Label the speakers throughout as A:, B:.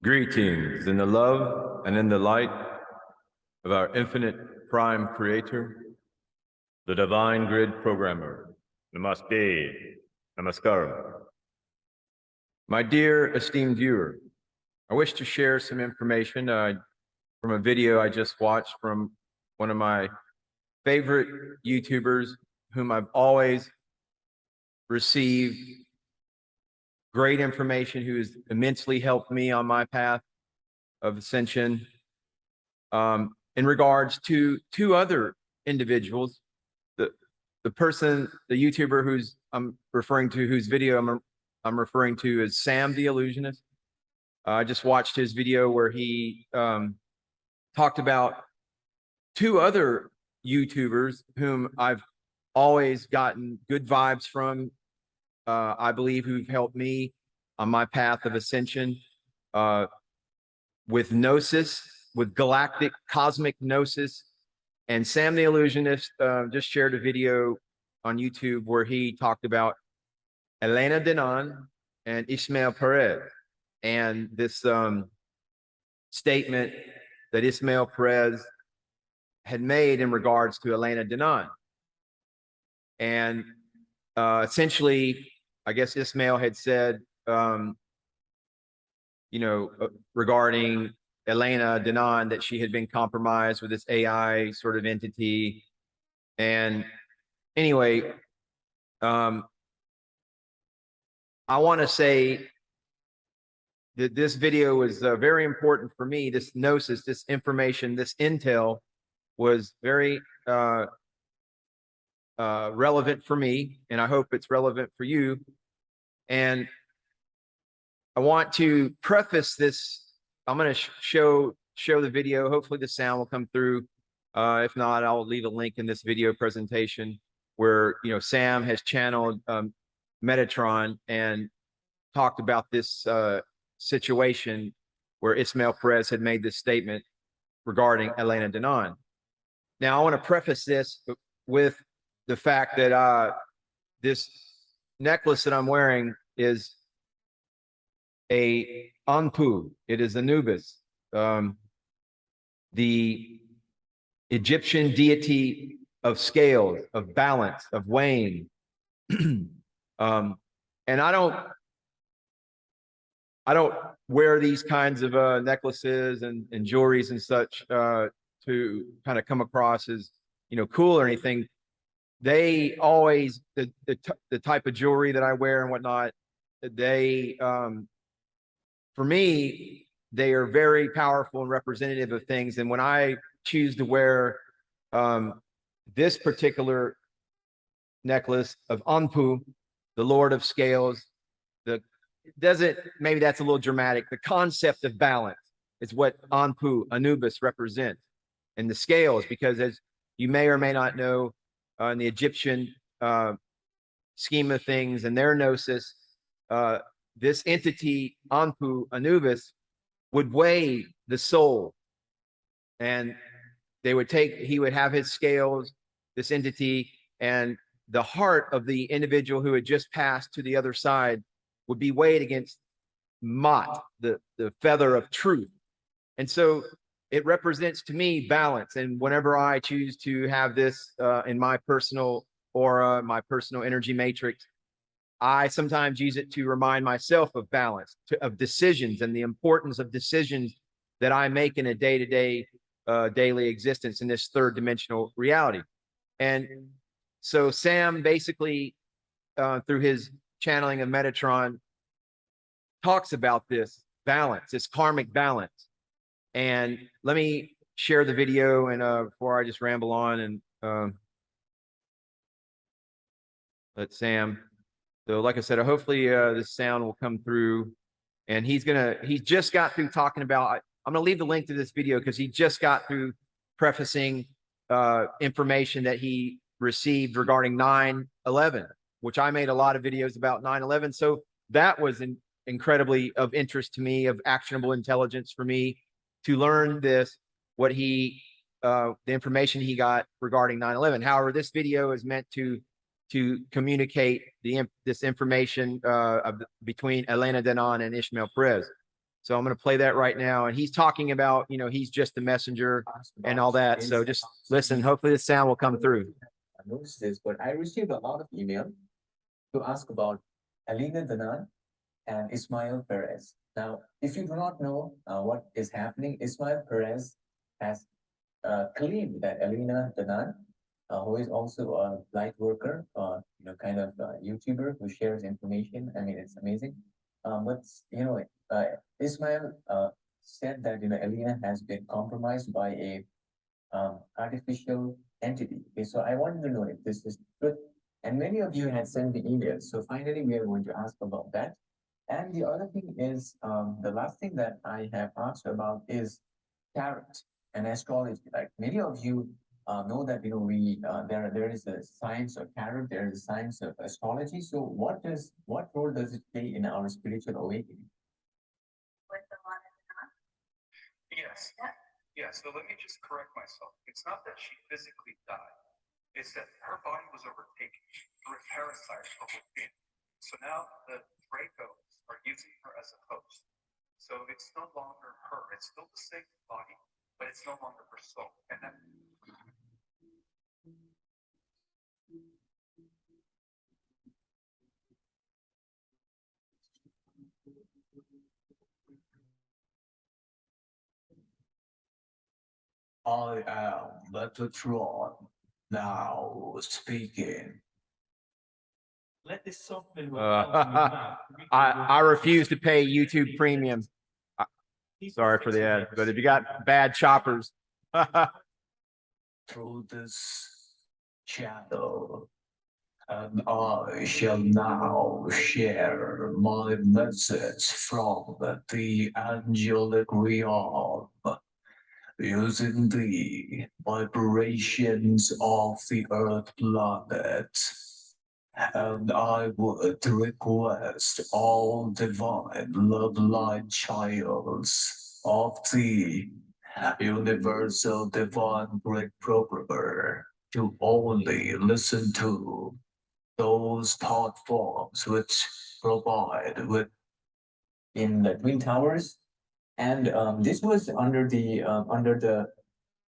A: Greetings in the love and in the light of our infinite prime creator, the divine grid programmer. Namaste, namaskaram. My dear esteemed viewer, I wish to share some information from a video I just watched from one of my favorite YouTubers whom I've always received great information, who has immensely helped me on my path of ascension. In regards to two other individuals, the YouTuber I'm referring to, whose video I'm referring to, is Sam the Illusionist. I just watched his video where he talked about two other YouTubers whom I've always gotten good vibes from, I believe, who've helped me on my path of ascension, with gnosis, with galactic cosmic gnosis. And Sam the Illusionist just shared a video on YouTube where he talked about Elena Danaan and Ismael Perez, and this statement that Ismael Perez had made in regards to Elena Danaan. And essentially, I guess Ismael had said, regarding Elena Danaan, that she had been compromised with this AI sort of entity. And anyway, I want to say that this video was very important for me. This gnosis, this information, this intel was very relevant for me, and I hope it's relevant for you. And I want to preface this. I'm going to show the video. Hopefully the sound will come through. If not, I'll leave a link in this video presentation where, Sam has channeled Metatron and talked about this situation where Ismael Perez had made this statement regarding Elena Danaan. Now, I want to preface this with the fact that this necklace that I'm wearing is a Anpu. It is Anubis, the Egyptian deity of scales, of balance, of weighing. And I don't wear these kinds of necklaces and jewelries and such to kind of come across as cool or anything. They always, the type of jewelry that I wear and whatnot, they for me, they are very powerful and representative of things. And when I choose to wear this particular necklace of Anpu, the Lord of Scales, maybe that's a little dramatic. The concept of balance is what Anpu, Anubis, represents. And the scales, because as you may or may not know, in the Egyptian scheme of things and their gnosis, this entity, Anpu, Anubis, would weigh the soul. And he would have his scales, this entity, and the heart of the individual who had just passed to the other side would be weighed against Mat, the feather of truth. And so it represents to me balance. And whenever I choose to have this in my personal aura, my personal energy matrix, I sometimes use it to remind myself of balance, of decisions, and the importance of decisions that I make in a day-to-day, daily existence in this third dimensional reality. And so Sam basically, through his channeling of Metatron, talks about this balance, this karmic balance. And let me share the video, and before I just ramble on, and let Sam. So like I said, hopefully this sound will come through. And he just got through talking about, I'm going to leave the link to this video because he just got through prefacing information that he received regarding 9/11, which I made a lot of videos about 9/11. So that was incredibly of interest to me, of actionable intelligence for me to learn the information he got regarding 9/11. However, this video is meant to communicate this information between Elena Danaan and Ismael Perez. So I'm going to play that right now. And he's talking about, he's just the messenger and all that. So just listen. Hopefully the sound will come through.
B: I noticed this, but I received a lot of email to ask about Elena, Danaan, and Ismael Perez. Now, if you do not know what is happening, Ismael Perez has claimed that Elena, Danaan, who is also a light worker, kind of YouTuber who shares information. I mean, it's amazing. But Ismael said that Elena has been compromised by a artificial entity. Okay, so I wanted to know if this is good. And many of you had sent me emails. So finally, we are going to ask about that. And the other thing is, the last thing that I have asked about is tarot and astrology. Like many of you know that there is a science of tarot, there is a science of astrology. So what role does it play in our spiritual awakening?
C: With the one and not.
D: Yes. Yeah, so let me just correct myself. It's not that she physically died. It's that her body was overtaken through a parasite of within. So now the Dracos are using her as a host. So it's no longer her. It's still the same body, but it's no longer her soul. And that
B: I am Metatron, now speaking.
E: Let this software
A: I refuse to pay YouTube Premium. Sorry for the ad, but if you got bad choppers,
B: Through this channel, and I shall now share my message from the angelic realm using the vibrations of the Earth planet. And I would request all divine bloodline childs of the universal divine great programmer to only listen to those thought forms which provide with in the Twin Towers. And this was under the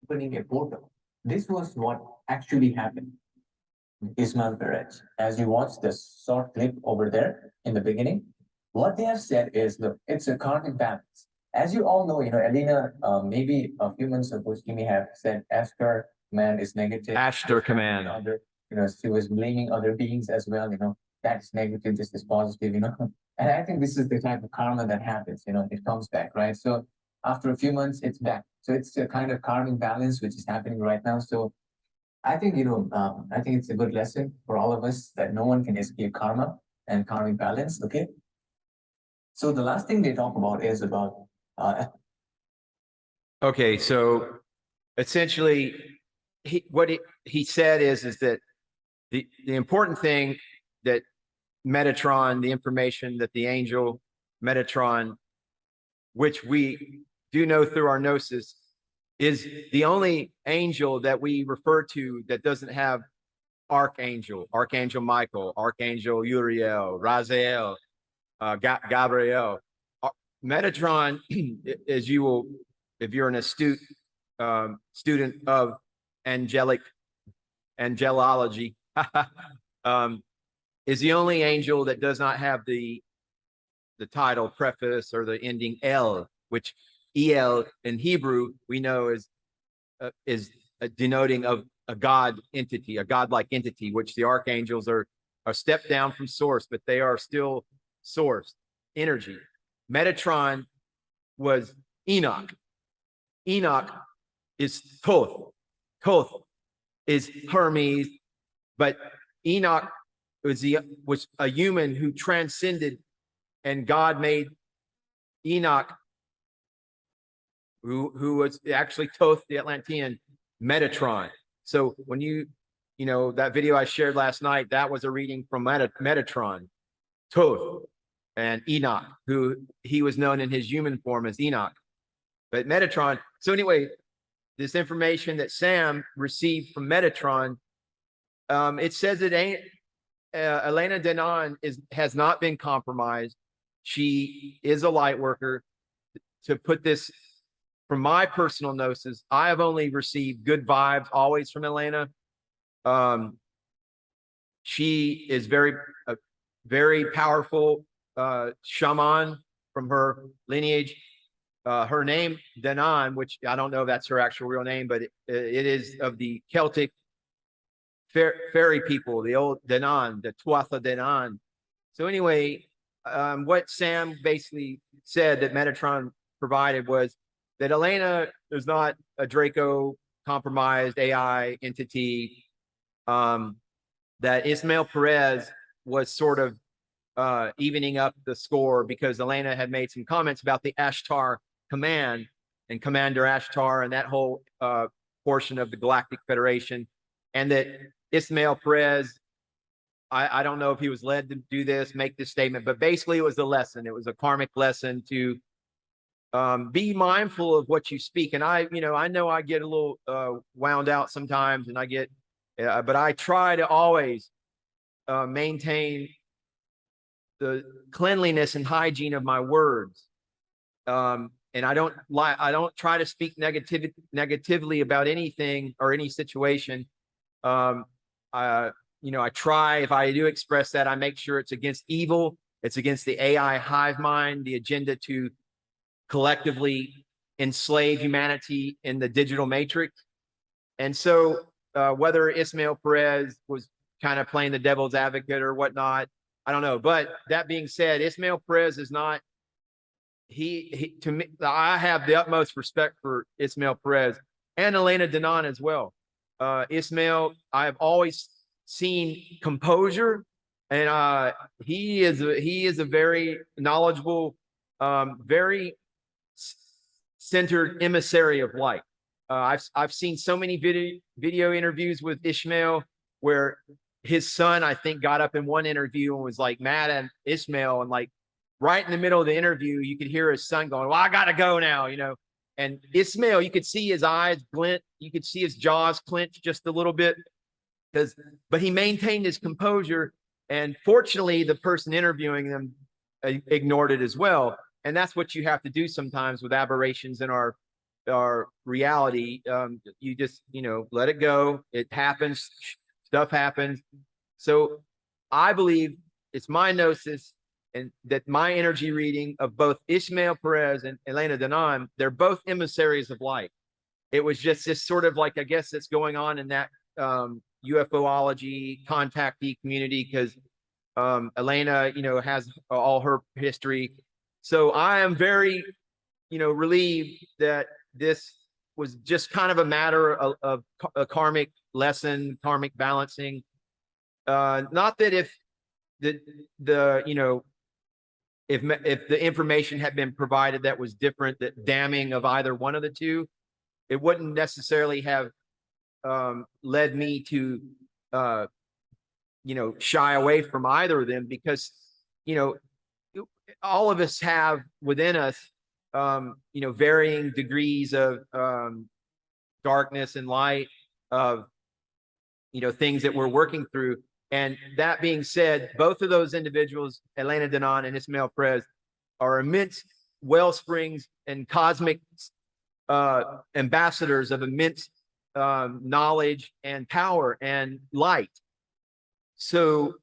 B: opening a portal. This was what actually happened. Ismael Perez. As you watch this short clip over there in the beginning, what they have said is, look, it's a karmic balance. As you all know, Elena, maybe a few months ago, she may have said Esther man is negative.
A: Ashter command.
B: Other, she was blaming other beings as well. That's negative, this is positive. And I think this is the type of karma that happens. It comes back, right? So after a few months, it's back. So it's a kind of karmic balance which is happening right now. So I think I think it's a good lesson for all of us that no one can escape karma and karmic balance. Okay. So the last thing they talk about is about
A: okay. So essentially, what he said is that the important thing that Metatron, the information that the angel Metatron, which we do know through our gnosis, is the only angel that we refer to that doesn't have Archangel Michael, Archangel Uriel, Raziel, Gabriel. Metatron, as you will, if you're an astute student of angelology, is the only angel that does not have the title preface or the ending El, which El in Hebrew we know is denoting of a God entity, a godlike entity, which the archangels are stepped down from source, but they are still source energy. Metatron was Enoch. Enoch is Thoth. Thoth is Hermes, but Enoch was a human who transcended, and God made Enoch, who was actually Thoth, the Atlantean, Metatron. So when that video I shared last night, that was a reading from Metatron, Thoth, and Enoch, who he was known in his human form as Enoch. But Metatron, so anyway, this information that Sam received from Metatron, it says it ain't, Elena Danaan has not been compromised. She is a light worker. to put this from my personal gnosis, I have only received good vibes always from Elena. She is very powerful shaman from her lineage. Her name, Danaan, which I don't know if that's her actual real name, but it is of the Celtic fairy people, the old Danaan, the Tuatha Danaan. So anyway, what Sam basically said that Metatron provided was that Elena is not a Draco compromised AI entity. That Ismael Perez was sort of evening up the score because Elena had made some comments about the Ashtar command and Commander Ashtar and that whole portion of the Galactic Federation, and that Ismael Perez, I don't know if he was led to do this, make this statement, but basically it was a lesson. It was a karmic lesson to be mindful of what you speak. And I know I get a little wound out sometimes, and I get, but I try to always maintain the cleanliness and hygiene of my words. And I don't try to speak negatively about anything or any situation. I try, if I do express that, I make sure it's against evil. It's against the AI hive mind, the agenda to collectively enslave humanity in the digital matrix. And so whether Ismael Perez was kind of playing the devil's advocate or whatnot, I don't know. But that being said, Ismael Perez is not, to me, I have the utmost respect for Ismael Perez and Elena Danaan as well. Ismael, I've always seen composure, and he is a very knowledgeable, very centered emissary of light. I've seen so many video interviews with Ismael where his son, I think, got up in one interview and was like mad at Ismael, and like right in the middle of the interview, you could hear his son going, "Well, I gotta go now," And Ismael, you could see his eyes glint, you could see his jaws clench just a little bit, but he maintained his composure. And fortunately, the person interviewing them ignored it as well. And that's what you have to do sometimes with aberrations in our reality. You just, let it go. It happens. Stuff happens. So I believe it's my gnosis, and that my energy reading of both Ismael Perez and Elena Danaan, they're both emissaries of light. It was just this sort of like, I guess that's going on in that UFOlogy contactee community, because Elena, has all her history. So I am very, relieved that this was just kind of a matter of a karmic lesson, karmic balancing. Not that if if the information had been provided that was different, that damning of either one of the two, it wouldn't necessarily have led me to shy away from either of them, because all of us have within us varying degrees of darkness and light, of things that we're working through. And that being said, both of those individuals, Elena Danaan and Ismael Perez, are immense wellsprings and cosmic ambassadors of immense knowledge and power and light. So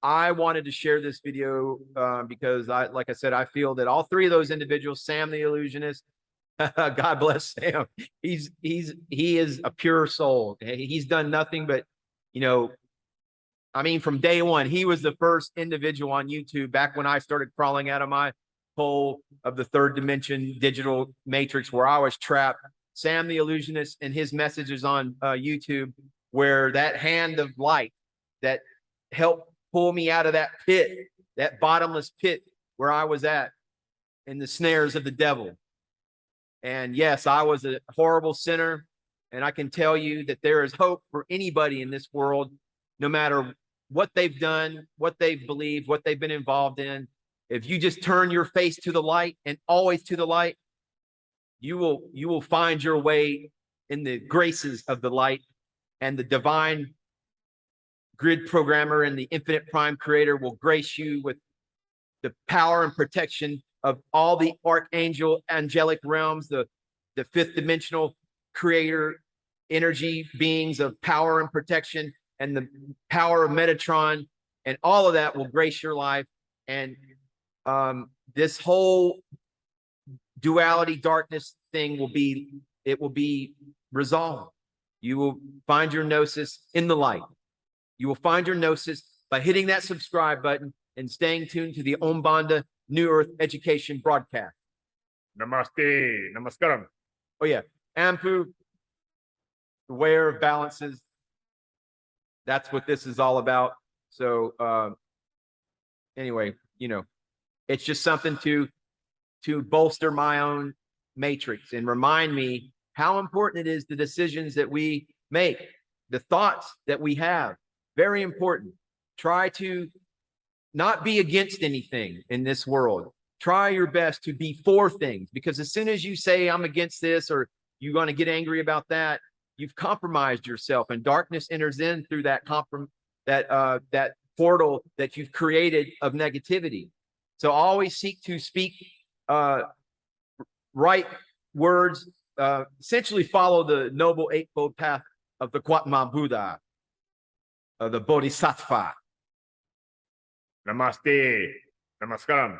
A: I wanted to share this video because like I said, I feel that all three of those individuals, Sam the Illusionist, God bless Sam, he is a pure soul. He's done nothing but, from day one, he was the first individual on YouTube back when I started crawling out of my hole of the third dimension digital matrix where I was trapped. Sam the Illusionist and his messages on YouTube, where that hand of light that helped pull me out of that pit, that bottomless pit where I was at in the snares of the devil. And yes, I was a horrible sinner. And I can tell you that there is hope for anybody in this world, no matter what they've done, what they've believed, what they've been involved in. If you just turn your face to the light and always to the light, you will find your way in the graces of the light, and the divine grid programmer and the infinite prime creator will grace you with the power and protection of all the angelic realms, the fifth dimensional creator energy beings of power and protection, and the power of Metatron, and all of that will grace your life. And this whole duality darkness thing will be resolved. You will find your gnosis in the light. You will find your gnosis by hitting that subscribe button and staying tuned to the Ombanda New Earth Education broadcast.
F: Namaste. Namaskaram.
A: Oh yeah, Ampu, the wearer of balances. That's what this is all about. So anyway, you know, it's just something to bolster my own matrix and remind me how important it is, the decisions that we make, the thoughts that we have. Very important. Try to not be against anything in this world. Try your best to be for things, because as soon as you say I'm against this, or you're going to get angry about that, you've compromised yourself, and darkness enters in through that that portal that you've created of negativity. So always seek to speak right words, essentially follow the noble eightfold path of the Gautama Buddha, the Bodhisattva.
F: Namaste. Namaskaram.